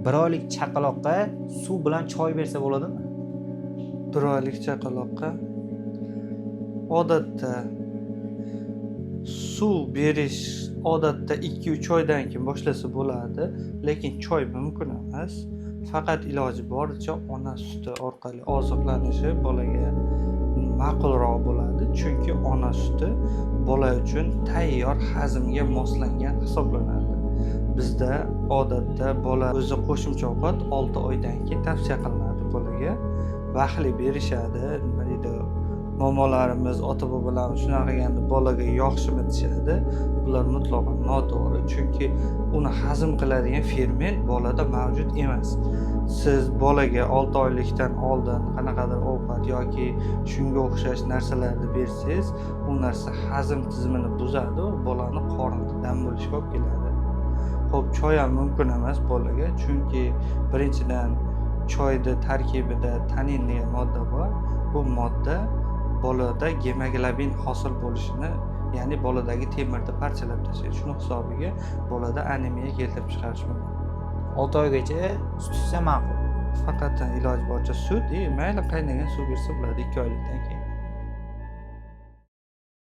Bir oylik chaqaloqqa suv bilan choy bersa bo'ladimi? Bir oylik chaqaloqqa odatda suv berish odatda 2-3 oydan keyin boshlasa bo'ladi, lekin choy mumkin emas. Faqat iloji boricha ona suti orqali oziqlanishi bolaga ma'qulroq bo'ladi, chunki ona suti bola uchun tayyor hazmga moslangan hisoblanadi. Bizda odatda bola o'zi qo'shimcha ovqat 6 oydan keyin tavsiya qilinadi bolaga. Vaqtli berishadi, nima deydi, momolarimiz, ota-bobolarimiz shunaqa qilganda bolaga yoqishmi deyishadi. Bular mutlaqo noto'g'ri, chunki uni hazm qiladigan ferment bolada mavjud emas. Siz bolaga 6 oylikdan oldin qanaqadir ovqat yoki shunga o'xshash narsalarni bersangiz, u narsa hazm tizimini buzadi va bolani qornida dam bo'lishga olib keladi. Xo'p, choy ham mumkin emas bolaga, chunki birinchidan choyda tarkibida tanin degan modda bor. Bu modda bolada gemoglobin hosil bo'lishini, ya'ni boladagi temirni parchalab tashlaydi. Shuni hisobiga bolada anemiya keltirib chiqarishi mumkin. 6 oygacha sut ichsa ma'qul. Faqat iloji boricha sut, mayli qaynagan suv bersa bo'ladi 2 oylikdan keyin.